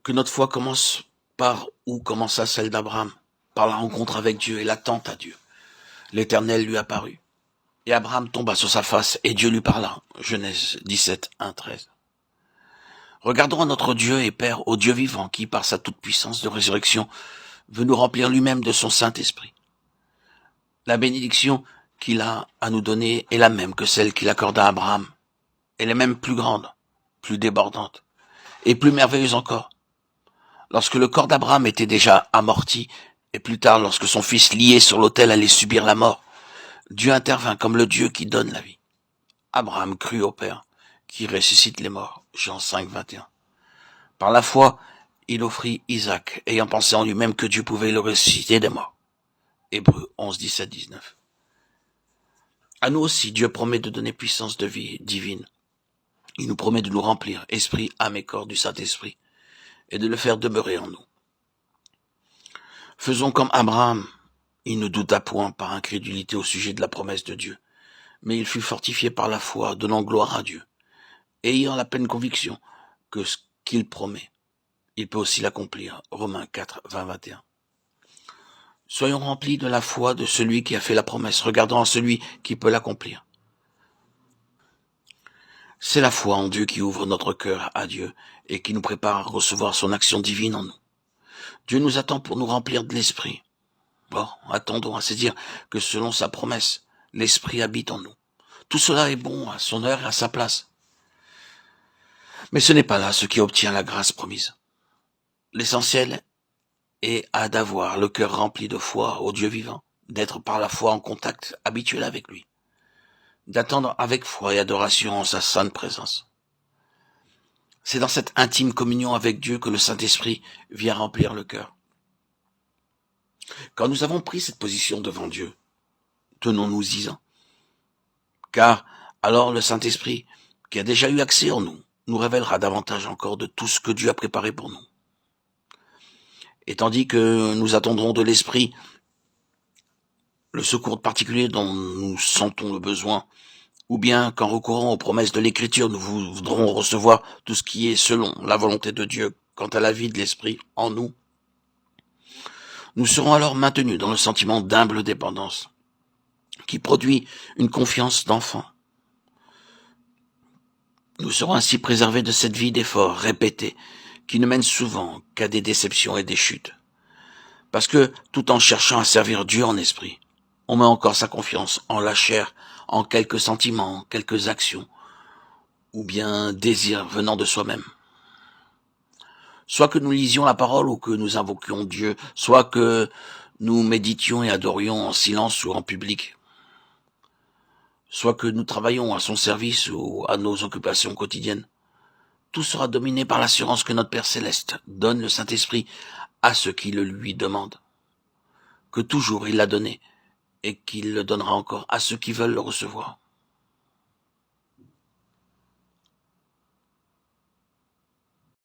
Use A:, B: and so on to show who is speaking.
A: Que notre foi commence par où commença celle d'Abraham, par la rencontre avec Dieu et l'attente à Dieu. L'Éternel lui apparut. Et Abraham tomba sur sa face et Dieu lui parla. Genèse 17, 1, 13. Regardons à notre Dieu et Père, au Dieu vivant qui, par sa toute-puissance de résurrection, veut nous remplir lui-même de son Saint-Esprit. La bénédiction qu'il a à nous donner est la même que celle qu'il accorda à Abraham. Elle est même plus grande, plus débordante et plus merveilleuse encore. Lorsque le corps d'Abraham était déjà amorti, et plus tard lorsque son fils lié sur l'autel allait subir la mort, Dieu intervint comme le Dieu qui donne la vie. Abraham crut au Père, qui ressuscite les morts. Jean 5, 21. Par la foi, il offrit Isaac, ayant pensé en lui-même que Dieu pouvait le ressusciter des morts. Hébreux 11, 17, 19. À nous aussi, Dieu promet de donner puissance de vie divine. Il nous promet de nous remplir, esprit, âme et corps du Saint-Esprit, et de le faire demeurer en nous. Faisons comme Abraham. Il ne douta point par incrédulité au sujet de la promesse de Dieu, mais il fut fortifié par la foi, donnant gloire à Dieu, ayant la pleine conviction que ce qu'il promet, il peut aussi l'accomplir. Romains 4, 20, 21. Soyons remplis de la foi de celui qui a fait la promesse, regardant à celui qui peut l'accomplir. C'est la foi en Dieu qui ouvre notre cœur à Dieu et qui nous prépare à recevoir son action divine en nous. Dieu nous attend pour nous remplir de l'Esprit. Bon, attendons à se dire que selon sa promesse, l'Esprit habite en nous. Tout cela est bon à son heure et à sa place. Mais ce n'est pas là ce qui obtient la grâce promise. L'essentiel est d'avoir le cœur rempli de foi au Dieu vivant, d'être par la foi en contact habituel avec lui, d'attendre avec foi et adoration en sa sainte présence. C'est dans cette intime communion avec Dieu que le Saint-Esprit vient remplir le cœur. Quand nous avons pris cette position devant Dieu, tenons-nous-y-en. Car alors le Saint-Esprit, qui a déjà eu accès en nous, nous révélera davantage encore de tout ce que Dieu a préparé pour nous. Et tandis que nous attendrons de l'Esprit le secours particulier dont nous sentons le besoin, ou bien qu'en recourant aux promesses de l'Écriture, nous voudrons recevoir tout ce qui est selon la volonté de Dieu quant à la vie de l'Esprit en nous, nous serons alors maintenus dans le sentiment d'humble dépendance, qui produit une confiance d'enfant. Nous serons ainsi préservés de cette vie d'efforts répétés, qui ne mène souvent qu'à des déceptions et des chutes. Parce que, tout en cherchant à servir Dieu en esprit, on met encore sa confiance en la chair, en quelques sentiments, quelques actions, ou bien désirs venant de soi-même. Soit que nous lisions la parole ou que nous invoquions Dieu, soit que nous méditions et adorions en silence ou en public, soit que nous travaillions à son service ou à nos occupations quotidiennes. Tout sera dominé par l'assurance que notre Père Céleste donne le Saint-Esprit à ceux qui le lui demandent, que toujours il l'a donné et qu'il le donnera encore à ceux qui veulent le recevoir.